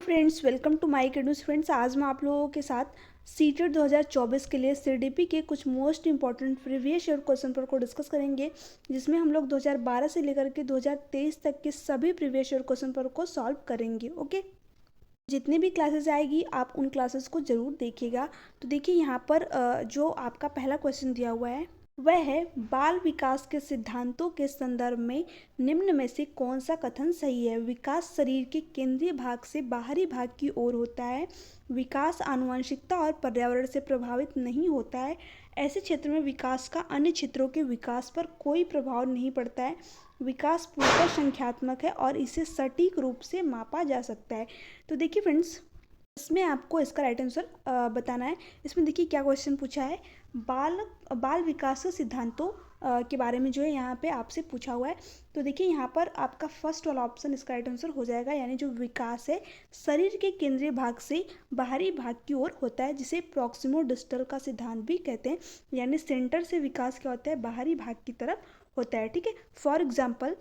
Friends, welcome to my news. Friends, आज मैं आप लोगों के साथ सीटेट 2024 के लिए सीडीपी के कुछ most important previous year question paper को डिस्कस करेंगे, जिसमें हम लोग 2012 से लेकर के 2023 तक के सभी प्रीवियस ईयर क्वेश्चन पेपर को सॉल्व करेंगे। ओके, जितनी भी क्लासेस आएगी आप उन क्लासेस को ज़रूर देखिएगा। तो देखिए यहाँ पर जो आपका पहला क्वेश्चन दिया हुआ है वह है, बाल विकास के सिद्धांतों के संदर्भ में निम्न में से कौन सा कथन सही है। विकास शरीर के केंद्रीय भाग से बाहरी भाग की ओर होता है। विकास आनुवंशिकता और पर्यावरण से प्रभावित नहीं होता है। ऐसे क्षेत्र में विकास का अन्य क्षेत्रों के विकास पर कोई प्रभाव नहीं पड़ता है। विकास पूर्णतः संख्यात्मक है और इसे सटीक रूप से मापा जा सकता है। तो देखिए फ्रेंड्स, इसमें आपको इसका राइट आंसर बताना है। इसमें देखिए क्या क्वेश्चन पूछा है, बाल बाल विकास सिद्धांतों के बारे में जो है यहाँ पे आपसे पूछा हुआ है। तो देखिए यहाँ पर आपका फर्स्ट वाला ऑप्शन इसका राइट आंसर हो जाएगा, यानी जो विकास है शरीर के केंद्रीय भाग से बाहरी भाग की ओर होता है, जिसे प्रॉक्सिमो डिस्टल का सिद्धांत भी कहते हैं। यानी सेंटर से विकास क्या होता है, बाहरी भाग की तरफ होता है। ठीक है, फॉर एग्जाम्पल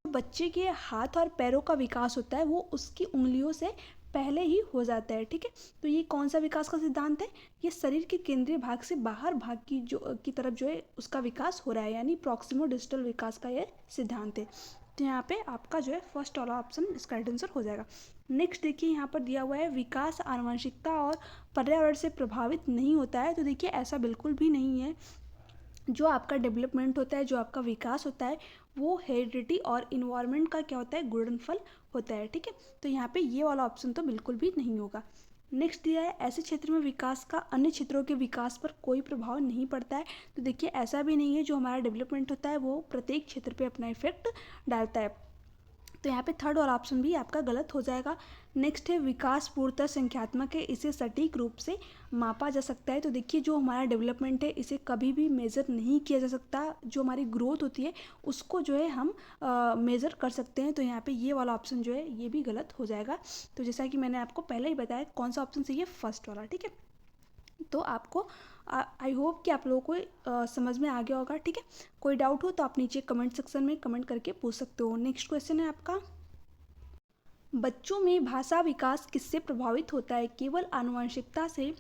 बच्चे के हाथ और पैरों का विकास होता है वो उसकी उंगलियों से पहले ही हो जाता है। ठीक है, तो ये कौन सा विकास का सिद्धांत है, ये शरीर के केंद्रीय भाग से बाहर भाग की तरफ जो है उसका विकास हो रहा है, यानी प्रॉक्सिमो डिस्टल विकास का ये सिद्धांत है। तो यहाँ पे आपका जो है फर्स्ट वाला ऑप्शन इसका राइट आंसर हो जाएगा। नेक्स्ट देखिए यहाँ पर दिया हुआ है, विकास आनुवंशिकता और पर्यावरण से प्रभावित नहीं होता है। तो देखिए ऐसा बिल्कुल भी नहीं है। जो आपका डेवलपमेंट होता है, जो आपका विकास होता है, वो हेरिडिटी और इन्वायरमेंट का क्या होता है, गुणनफल होता है। ठीक है, तो यहाँ पे ये वाला ऑप्शन तो बिल्कुल भी नहीं होगा। नेक्स्ट दिया है, ऐसे क्षेत्र में विकास का अन्य क्षेत्रों के विकास पर कोई प्रभाव नहीं पड़ता है। तो देखिए ऐसा भी नहीं है, जो हमारा डेवलपमेंट होता है वो प्रत्येक क्षेत्र पे अपना इफेक्ट डालता है। तो यहाँ पे थर्ड वाला ऑप्शन भी आपका गलत हो जाएगा। नेक्स्ट है, विकास पूर्णतः संख्यात्मक है, इसे सटीक रूप से मापा जा सकता है। तो देखिए जो हमारा डेवलपमेंट है इसे कभी भी मेज़र नहीं किया जा सकता। जो हमारी ग्रोथ होती है उसको जो है हम मेज़र कर सकते हैं। तो यहाँ पे ये वाला ऑप्शन जो है ये भी गलत हो जाएगा। तो जैसा कि मैंने आपको पहले ही बताया कौन सा ऑप्शन सही है, फर्स्ट वाला। ठीक है, तो आपको आई होप कि आप लोगों को समझ में आ गया होगा। ठीक है, कोई डाउट हो तो आप नीचे कमेंट सेक्शन में कमेंट करके पूछ सकते हो। नेक्स्ट क्वेश्चन है आपका, बच्चों में भाषा विकास किससे प्रभावित होता है, केवल आनुवंशिकता से,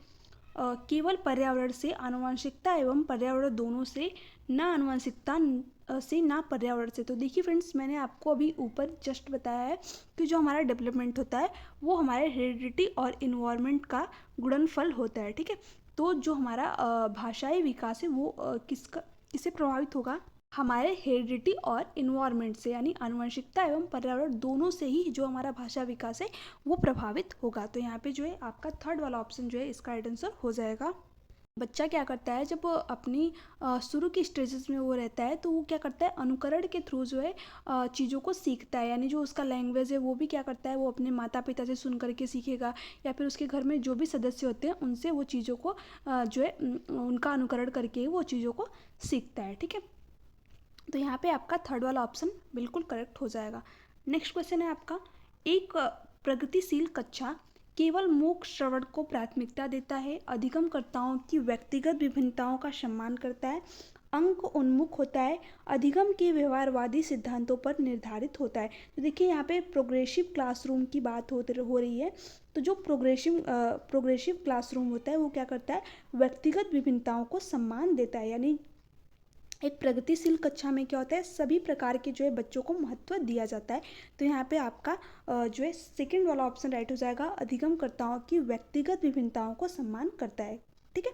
केवल पर्यावरण से, आनुवंशिकता एवं पर्यावरण दोनों से, ना आनुवंशिकता से ना पर्यावरण से। तो देखिए फ्रेंड्स, मैंने आपको अभी ऊपर जस्ट बताया है कि जो हमारा डेवलपमेंट होता है वो हमारे हेरिडिटी और इन्वायरमेंट का गुणनफल होता है। ठीक है, तो जो हमारा भाषाई विकास है वो किससे प्रभावित होगा, हमारे हेरिडिटी और इन्वायरमेंट से, यानी आनुवंशिकता एवं पर्यावरण दोनों से ही जो हमारा भाषा विकास है वो प्रभावित होगा। तो यहाँ पे जो है आपका थर्ड वाला ऑप्शन जो है इसका राइट आंसर हो जाएगा। बच्चा क्या करता है, जब अपनी शुरू की स्टेजेस में वो रहता है तो वो क्या करता है, अनुकरण के थ्रू जो है चीज़ों को सीखता है। यानी जो उसका लैंग्वेज है वो भी क्या करता है, वो अपने माता पिता से सुन करके सीखेगा, या फिर उसके घर में जो भी सदस्य होते हैं उनसे वो चीज़ों को जो है उनका अनुकरण करके वो चीज़ों को सीखता है। ठीक है, तो यहाँ पे आपका थर्ड वाला ऑप्शन बिल्कुल करेक्ट हो जाएगा। नेक्स्ट क्वेश्चन है आपका, एक प्रगतिशील कक्षा केवल मूक श्रवण को प्राथमिकता देता है, अधिगमकर्ताओं की व्यक्तिगत विभिन्नताओं का सम्मान करता है, अंक उन्मुख होता है, अधिगम के व्यवहारवादी सिद्धांतों पर निर्धारित होता है। तो देखिए यहाँ पे प्रोग्रेसिव क्लासरूम की बात हो रही है। तो जो प्रोग्रेसिव क्लासरूम होता है वो क्या करता है, व्यक्तिगत विभिन्नताओं को सम्मान देता है। यानी एक प्रगतिशील कक्षा में क्या होता है, सभी प्रकार के जो है बच्चों को महत्व दिया जाता है। तो यहाँ पे आपका जो है सेकंड वाला ऑप्शन राइट हो जाएगा, अधिगमकर्ताओं की व्यक्तिगत विभिन्नताओं को सम्मान करता है। ठीक है,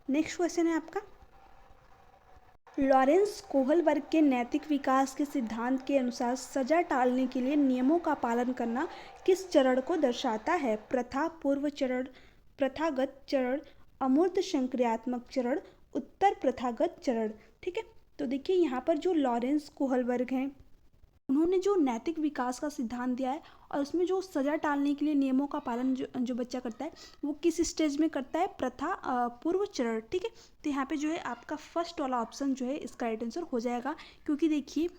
नेक्स्ट क्वेश्चन है आपका, लॉरेंस कोहलबर्ग के नैतिक विकास के सिद्धांत के अनुसार सजा टालने के लिए नियमों का पालन करना किस चरण को दर्शाता है, प्रथा पूर्व चरण, प्रथागत चरण, अमूर्त संक्रियात्मक चरण, उत्तर प्रथागत चरण। ठीक है, तो देखिए यहाँ पर जो लॉरेंस कोहलबर्ग हैं उन्होंने जो नैतिक विकास का सिद्धांत दिया है और उसमें जो सजा टालने के लिए नियमों का पालन जो बच्चा करता है वो किस स्टेज में करता है, प्रथा पूर्व चरण। ठीक है, तो यहाँ पे जो है आपका फर्स्ट वाला ऑप्शन जो है इसका राइट आंसर हो जाएगा, क्योंकि देखिए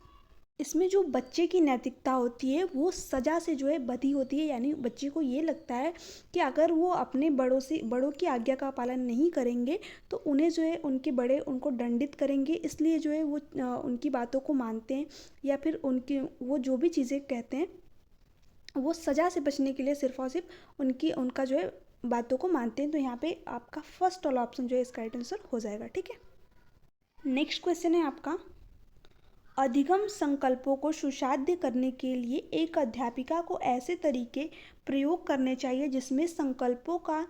इसमें जो बच्चे की नैतिकता होती है वो सज़ा से जो है बधी होती है। यानी बच्चे को ये लगता है कि अगर वो अपने बड़ों की आज्ञा का पालन नहीं करेंगे तो उन्हें जो है उनके बड़े उनको दंडित करेंगे, इसलिए जो है वो उनकी बातों को मानते हैं, या फिर उनकी वो जो भी चीज़ें कहते हैं वो सज़ा से बचने के लिए सिर्फ और सिर्फ उनका जो है बातों को मानते हैं। तो यहाँ पे आपका फर्स्ट वाला ऑप्शन जो है इसका राइट आंसर हो जाएगा। ठीक है, नेक्स्ट क्वेश्चन है आपका, अधिगम संकल्पों को सुसाध्य करने के लिए एक अध्यापिका को ऐसे तरीके प्रयोग करने चाहिए जिसमें संकल्पों का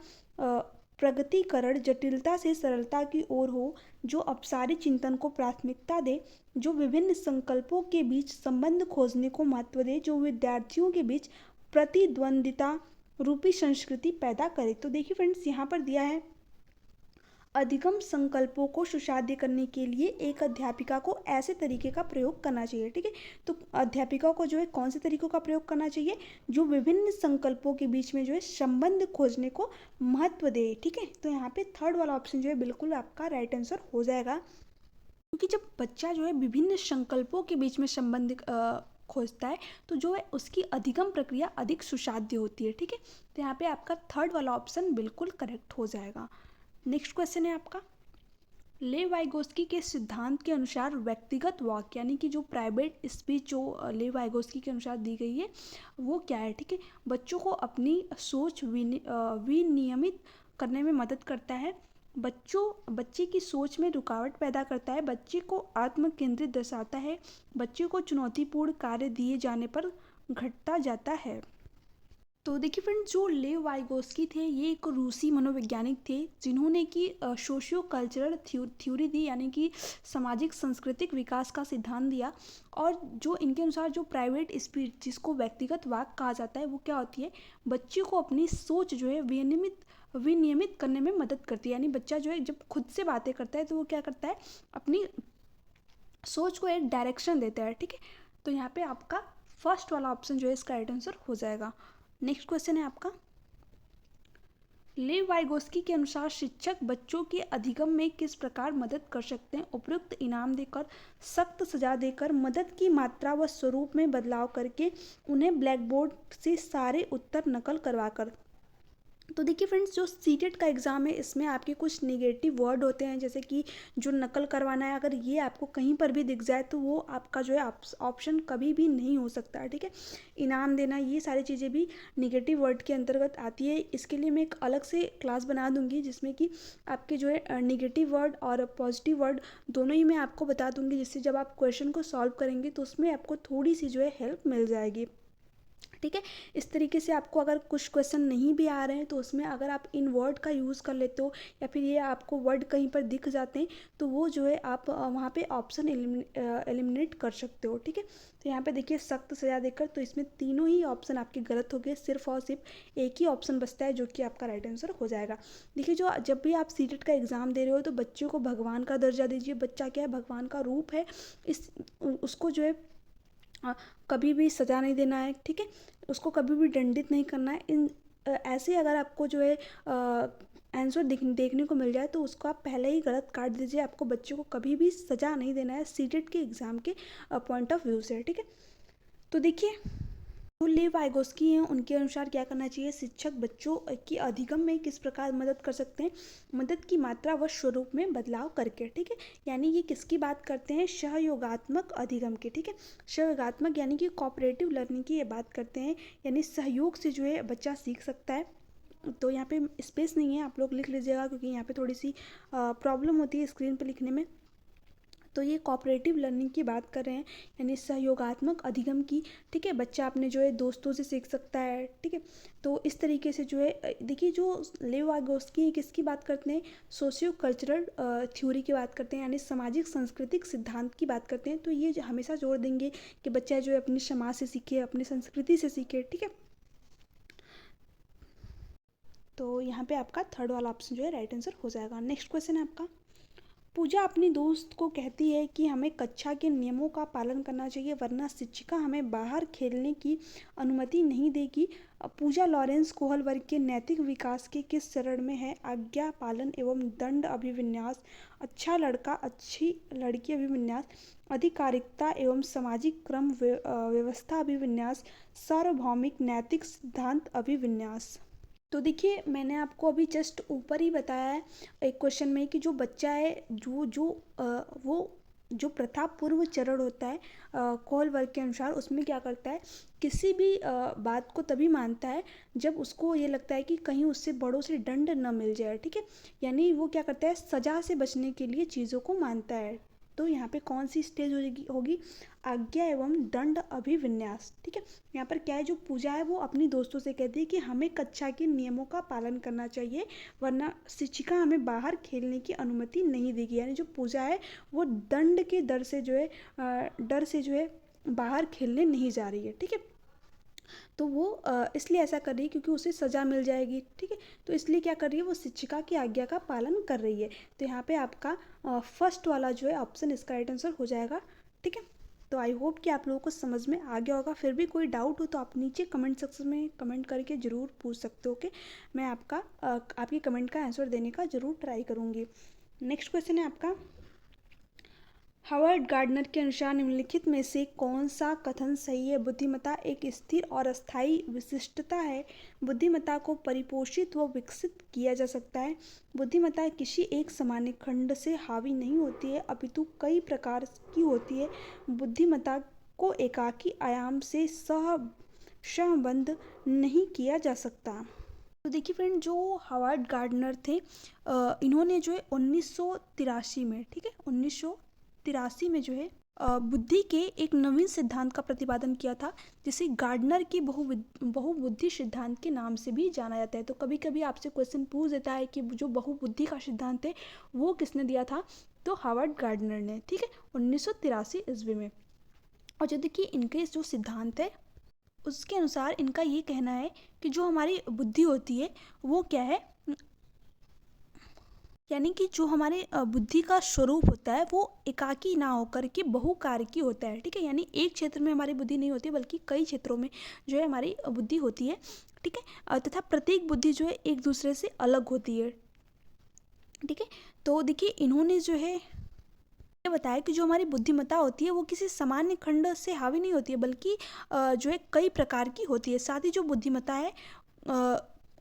प्रगटीकरण जटिलता से सरलता की ओर हो, जो अपसारी चिंतन को प्राथमिकता दे, जो विभिन्न संकल्पों के बीच संबंध खोजने को महत्व दे, जो विद्यार्थियों के बीच प्रतिद्वंदिता रूपी संस्कृति पैदा करे। तो देखिए फ्रेंड्स, यहाँ पर दिया है अधिगम संकल्पों को सुसाध्य करने के लिए एक अध्यापिका को ऐसे तरीके का प्रयोग करना चाहिए। ठीक है, तो अध्यापिका को जो है कौन से तरीकों का प्रयोग करना चाहिए, जो विभिन्न संकल्पों के बीच में जो है संबंध खोजने को महत्व दे। ठीक है, तो यहाँ पे थर्ड वाला ऑप्शन जो है बिल्कुल आपका राइट आंसर हो जाएगा, क्योंकि जब बच्चा जो है विभिन्न संकल्पों के बीच में संबंध खोजता है तो जो है उसकी अधिगम प्रक्रिया अधिक सुसाध्य होती है। ठीक है, तो यहाँ पे आपका थर्ड वाला ऑप्शन बिल्कुल करेक्ट हो जाएगा। नेक्स्ट क्वेश्चन है आपका, लेव वाइगोस्की के सिद्धांत के अनुसार व्यक्तिगत वाक्य यानी कि जो प्राइवेट स्पीच जो लेव वाइगोस्की के अनुसार दी गई है वो क्या है। ठीक है, बच्चों को अपनी सोच विनियमित करने में मदद करता है, बच्चे की सोच में रुकावट पैदा करता है, बच्चे को आत्म केंद्रित दर्शाता है, बच्चे को चुनौतीपूर्ण कार्य दिए जाने पर घटता जाता है। तो देखिए फ्रेंड्स, जो लेव वाइगोस्की थे ये एक रूसी मनोवैज्ञानिक थे जिन्होंने कि सोशियो कल्चरल थ्योरी दी, यानी कि सामाजिक सांस्कृतिक विकास का सिद्धांत दिया। और जो इनके अनुसार जो प्राइवेट स्पीच जिसको व्यक्तिगत वाक कहा जाता है वो क्या होती है, बच्चे को अपनी सोच जो है विनियमित करने में मदद करती है। यानी बच्चा जो है जब खुद से बातें करता है तो वो क्या करता है, अपनी सोच को एक डायरेक्शन देता है। ठीक है, तो यहाँ पे आपका फर्स्ट वाला ऑप्शन जो है इसका राइट आंसर हो जाएगा। नेक्स्ट क्वेश्चन है आपका, लेव वाइगोस्की के अनुसार शिक्षक बच्चों के अधिगम में किस प्रकार मदद कर सकते हैं, उपयुक्त इनाम देकर, सख्त सजा देकर, मदद की मात्रा व स्वरूप में बदलाव करके, उन्हें ब्लैक बोर्ड से सारे उत्तर नकल करवाकर। तो देखिए फ्रेंड्स, जो सीटेट का एग्ज़ाम है इसमें आपके कुछ नेगेटिव वर्ड होते हैं, जैसे कि जो नकल करवाना है, अगर ये आपको कहीं पर भी दिख जाए तो वो आपका जो है ऑप्शन कभी भी नहीं हो सकता है। ठीक है, इनाम देना, ये सारी चीज़ें भी नेगेटिव वर्ड के अंतर्गत आती है। इसके लिए मैं एक अलग से क्लास बना दूंगी जिसमें कि आपके जो है नेगेटिव वर्ड और पॉजिटिव वर्ड दोनों ही मैं आपको बता दूंगी, जिससे जब आप क्वेश्चन को सॉल्व करेंगे तो उसमें आपको थोड़ी सी जो है हेल्प मिल जाएगी। ठीक है, इस तरीके से आपको अगर कुछ क्वेश्चन नहीं भी आ रहे हैं तो उसमें अगर आप इन वर्ड का यूज़ कर लेते हो या फिर ये आपको वर्ड कहीं पर दिख जाते हैं तो वो जो है आप वहाँ पे ऑप्शन एलिमिनेट कर सकते हो। ठीक है, तो यहाँ पे देखिए सख्त सजा देकर, तो इसमें तीनों ही ऑप्शन आपके गलत हो गए, सिर्फ और सिर्फ एक ही ऑप्शन बचता है जो कि आपका राइट आंसर हो जाएगा। देखिए, जो जब भी आप सीटेट का एग्ज़ाम दे रहे हो तो बच्चों को भगवान का दर्जा दीजिए। बच्चा क्या है, भगवान का रूप है, उसको जो है कभी भी सज़ा नहीं देना है। ठीक है, उसको कभी भी दंडित नहीं करना है। ऐसे अगर आपको जो है आंसर देखने को मिल जाए तो उसको आप पहले ही गलत काट दीजिए। आपको बच्चों को कभी भी सज़ा नहीं देना है सीटेट के एग्ज़ाम के पॉइंट ऑफ व्यू से। ठीक है, तो देखिए जो लेव वाइगोस्की हैं उनके अनुसार क्या करना चाहिए, शिक्षक बच्चों की अधिगम में किस प्रकार मदद कर सकते हैं, मदद की मात्रा व स्वरूप में बदलाव करके। ठीक है, यानी ये किसकी बात करते हैं, सहयोगात्मक अधिगम की। ठीक है, सहयोगात्मक यानी कि कोऑपरेटिव लर्निंग की ये बात करते हैं, यानी सहयोग से जो है बच्चा सीख सकता है। तो यहाँ पे स्पेस नहीं है, आप लोग लिख लीजिएगा क्योंकि यहाँ पे थोड़ी सी प्रॉब्लम होती है स्क्रीन पर लिखने में। तो ये कोऑपरेटिव लर्निंग की बात कर रहे हैं, यानी सहयोगात्मक अधिगम की। ठीक है, बच्चा अपने जो है दोस्तों से सीख सकता है। ठीक है, तो इस तरीके से जो है देखिए, जो लेव वाइगोस्की किसकी बात करते हैं, सोशियो कल्चरल थ्योरी की बात करते हैं, यानी सामाजिक सांस्कृतिक सिद्धांत की बात करते हैं। तो ये हमेशा जोर देंगे कि बच्चा जो है अपने समाज से सीखे, अपनी संस्कृति से सीखे। ठीक है, तो यहाँ पे आपका थर्ड वाला ऑप्शन जो है राइट आंसर हो जाएगा। नेक्स्ट क्वेश्चन है आपका, पूजा अपनी दोस्त को कहती है कि हमें कक्षा के नियमों का पालन करना चाहिए वरना शिक्षिका हमें बाहर खेलने की अनुमति नहीं देगी। पूजा लॉरेंस कोहल वर्ग के नैतिक विकास के किस चरण में है, आज्ञा पालन एवं दंड अभिविन्यास, अच्छा लड़का अच्छी लड़की अभिविन्यास, आधिकारिकता एवं सामाजिक क्रम व्यवस्था अभिविन्यास, सार्वभौमिक नैतिक सिद्धांत अभिविन्यास। तो देखिए, मैंने आपको अभी जस्ट ऊपर ही बताया है एक क्वेश्चन में कि जो बच्चा है वो जो प्रथा पूर्व चरण होता है कौल वर्ग के अनुसार, उसमें क्या करता है, किसी भी बात को तभी मानता है जब उसको ये लगता है कि कहीं उससे बड़ों से दंड न मिल जाए। ठीक है, यानी वो क्या करता है, सजा से बचने के लिए चीज़ों को मानता है। तो यहाँ पे कौन सी स्टेज होगी, आज्ञा एवं दंड अभिविन्यास। ठीक है, यहाँ पर क्या है, जो पूजा है वो अपनी दोस्तों से कहती है कि हमें कक्षा के नियमों का पालन करना चाहिए, वरना शिक्षिका हमें बाहर खेलने की अनुमति नहीं देगी। यानी जो पूजा है वो दंड के डर से जो है बाहर खेलने नहीं जा रही है। ठीक है, तो वो इसलिए ऐसा कर रही है क्योंकि उसे सज़ा मिल जाएगी। ठीक है, तो इसलिए क्या कर रही है, वो शिक्षिका की आज्ञा का पालन कर रही है। तो यहाँ पे आपका फर्स्ट वाला जो है ऑप्शन इसका राइट आंसर हो जाएगा। ठीक है, तो आई होप कि आप लोगों को समझ में आ गया होगा। फिर भी कोई डाउट हो तो आप नीचे कमेंट सेक्शन में कमेंट करके ज़रूर पूछ सकते हो। ओके, मैं आपकी कमेंट का आंसर देने का ज़रूर ट्राई करूँगी। नेक्स्ट क्वेश्चन है आपका, हावर्ड गार्डनर के अनुसार निम्नलिखित में से कौन सा कथन सही है। बुद्धिमत्ता एक स्थिर और अस्थायी विशिष्टता है। बुद्धिमत्ता को परिपोषित व विकसित किया जा सकता है। बुद्धिमत्ता किसी एक सामान्य खंड से हावी नहीं होती है, अपितु कई प्रकार की होती है। बुद्धिमत्ता को एकाकी आयाम से सहसंबद्ध नहीं किया जा सकता। तो देखिए फ्रेंड, जो हावर्ड गार्डनर थे, इन्होंने जो है 1983 में, ठीक है 1983 में जो है बुद्धि के एक नवीन सिद्धांत का प्रतिपादन किया था, जिसे गार्डनर की बहुबुद्धि सिद्धांत के नाम से भी जाना जाता है। तो कभी कभी आपसे क्वेश्चन पूछ देता है कि जो बहुबुद्धि का सिद्धांत है वो किसने दिया था, तो हावर्ड गार्डनर ने। ठीक है, 1983 ईस्वी में। और जो देखिए इनके जो सिद्धांत है उसके अनुसार इनका ये कहना है कि जो हमारी बुद्धि होती है वो क्या है, यानी कि जो हमारे बुद्धि का स्वरूप होता है वो एकाकी ना होकर के बहुकारकी होता है। ठीक है, यानी एक क्षेत्र में हमारी बुद्धि नहीं होती बल्कि कई क्षेत्रों में जो है हमारी बुद्धि होती है। ठीक है, तथा प्रत्येक बुद्धि जो है एक दूसरे से अलग होती है। ठीक है, तो देखिए इन्होंने जो है ये बताया कि जो हमारी बुद्धिमत्ता होती है वो किसी सामान्य खंड से हावी नहीं होती है, बल्कि जो है कई प्रकार की होती है। साथ ही जो बुद्धिमत्ता है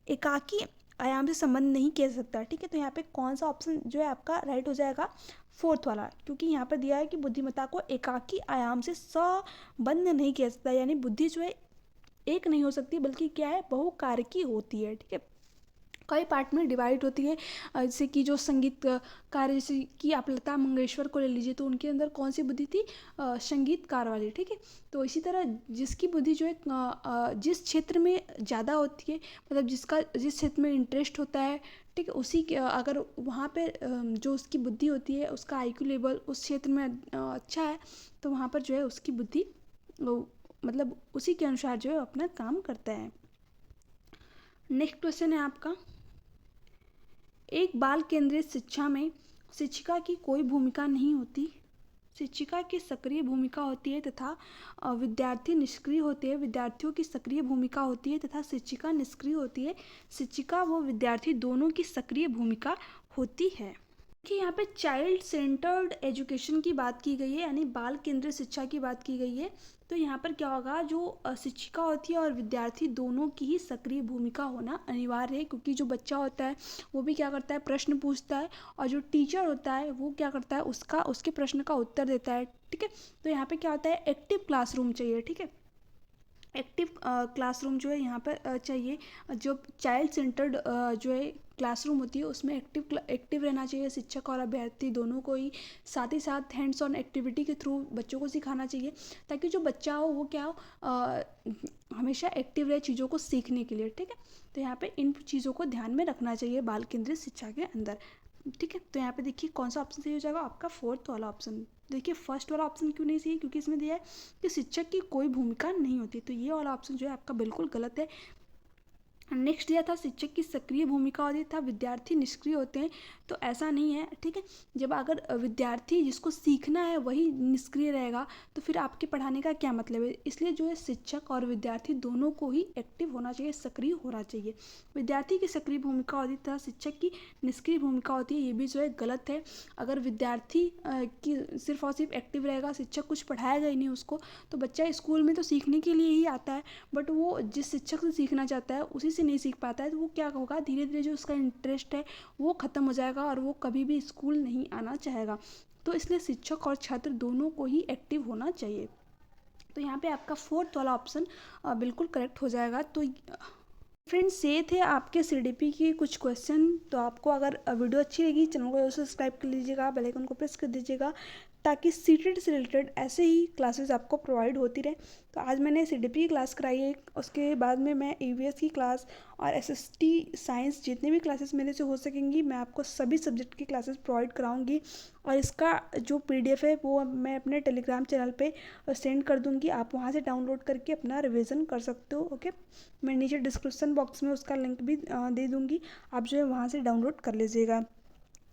एकाकी आयाम से संबंध नहीं किया जा सकता। ठीक है, तो यहाँ पे कौन सा ऑप्शन जो है आपका राइट हो जाएगा, फोर्थ वाला, क्योंकि यहाँ पर दिया है कि बुद्धिमत्ता को एकाकी आयाम से संबंध नहीं किया जा सकता। यानी बुद्धि जो है एक नहीं हो सकती बल्कि क्या है, बहुकारकी होती है। ठीक है, कई पार्ट में डिवाइड होती है। जैसे कि जो संगीत कार्य, जैसे कि आप लता मंगेशकर को ले लीजिए, तो उनके अंदर कौन सी बुद्धि थी, संगीतकार वाली। ठीक है, तो इसी तरह जिसकी बुद्धि जो है जिस क्षेत्र में ज़्यादा होती है, मतलब जिस क्षेत्र में इंटरेस्ट होता है, ठीक है, उसी के अगर वहाँ पे जो उसकी बुद्धि होती है उसका IQ लेवल उस क्षेत्र में अच्छा है, तो वहाँ पर जो है उसकी बुद्धि मतलब उसी के अनुसार जो है अपना काम करता है। नेक्स्ट क्वेश्चन है आपका, एक बाल केंद्रित शिक्षा में शिक्षिका की कोई भूमिका नहीं होती। शिक्षिका की सक्रिय भूमिका होती है तथा विद्यार्थी निष्क्रिय होते हैं। विद्यार्थियों की सक्रिय भूमिका होती है तथा शिक्षिका निष्क्रिय होती है। शिक्षिका व विद्यार्थी दोनों की सक्रिय भूमिका होती है। देखिए यहाँ पे चाइल्ड सेंटर्ड एजुकेशन की बात की गई है, यानी बाल केंद्रित शिक्षा की बात की गई है। तो यहाँ पर क्या होगा, जो शिक्षिका होती है और विद्यार्थी दोनों की ही सक्रिय भूमिका होना अनिवार्य है, क्योंकि जो बच्चा होता है वो भी क्या करता है, प्रश्न पूछता है, और जो टीचर होता है वो क्या करता है, उसके प्रश्न का उत्तर देता है। ठीक है, तो यहाँ पे क्या होता है, एक्टिव क्लासरूम चाहिए। ठीक है, एक्टिव क्लासरूम जो है यहाँ पर चाहिए। जो चाइल्ड सेंटर्ड जो है क्लासरूम होती है उसमें एक्टिव रहना चाहिए शिक्षक और अभ्यर्थी दोनों को ही। साथ ही साथ हैंड्स ऑन एक्टिविटी के थ्रू बच्चों को सिखाना चाहिए, ताकि जो बच्चा हो वो क्या हो, हमेशा एक्टिव रहे चीज़ों को सीखने के लिए। ठीक है, तो यहाँ पे इन चीज़ों को ध्यान में रखना चाहिए बाल केंद्रित शिक्षा के अंदर। ठीक है, तो यहाँ पे देखिए कौन सा ऑप्शन सही हो जाएगा, आपका फोर्थ वाला ऑप्शन। देखिए फर्स्ट वाला ऑप्शन क्यों नहीं सही है, क्योंकि इसमें दिया है कि शिक्षक की कोई भूमिका नहीं होती। तो ये वाला ऑप्शन जो है आपका बिल्कुल गलत है। नेक्स्ट दिया था शिक्षक की सक्रिय भूमिका होती था, विद्यार्थी निष्क्रिय होते हैं। तो ऐसा नहीं है। ठीक है, जब अगर विद्यार्थी जिसको सीखना है वही निष्क्रिय रहेगा तो फिर आपके पढ़ाने का क्या मतलब है। इसलिए जो है शिक्षक और विद्यार्थी दोनों को ही एक्टिव होना चाहिए, सक्रिय होना चाहिए। विद्यार्थी की सक्रिय भूमिका होती था, शिक्षक की निष्क्रिय भूमिका होती है, ये भी जो है गलत है। अगर विद्यार्थी की सिर्फ और सिर्फ एक्टिव रहेगा, शिक्षक कुछ पढ़ाएगा ही नहीं उसको, तो बच्चा स्कूल में तो सीखने के लिए ही आता है, बट वो जिस शिक्षक से सीखना चाहता है उसी से नहीं सीख पाता है, तो वो क्या होगा, धीरे धीरे जो उसका इंटरेस्ट है वो ख़त्म हो जाएगा और वो कभी भी स्कूल नहीं आना चाहेगा। तो इसलिए शिक्षक और छात्र दोनों को ही एक्टिव होना चाहिए। तो यहाँ पे आपका फोर्थ वाला ऑप्शन बिल्कुल करेक्ट हो जाएगा। तो फ्रेंड्स ये थे आपके सीडीपी की कुछ क्वेश्चन। तो आपको अगर वीडियो अच्छी लगी, चैनल को सब्सक्राइब कर लीजिएगा, बेल आइकन को प्रेस कर दीजिएगा, ताकि सीटेट से रिलेटेड ऐसे ही क्लासेस आपको प्रोवाइड होती रहे। तो आज मैंने सीडीपी की क्लास कराई है, उसके बाद में मैं ईवीएस की क्लास और एसएसटी साइंस जितने भी क्लासेस मेरे से हो सकेंगी मैं आपको सभी सब्जेक्ट की क्लासेस प्रोवाइड कराऊंगी। और इसका जो पीडीएफ है वो मैं अपने टेलीग्राम चैनल पे सेंड कर दूंगी, आप वहाँ से डाउनलोड करके अपना रिवीजन कर सकते हो। ओके, मैं नीचे डिस्क्रिप्शन बॉक्स में उसका लिंक भी दे दूंगी, आप जो है वहाँ से डाउनलोड कर लीजिएगा।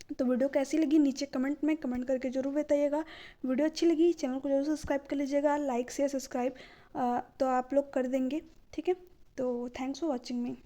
तो वीडियो कैसी लगी नीचे कमेंट में कमेंट करके जरूर बताइएगा। वीडियो अच्छी लगी चैनल को जरूर सब्सक्राइब कर लीजिएगा, लाइक शेयर सब्सक्राइब तो आप लोग कर देंगे, ठीक है। तो थैंक्स फॉर वॉचिंग मी।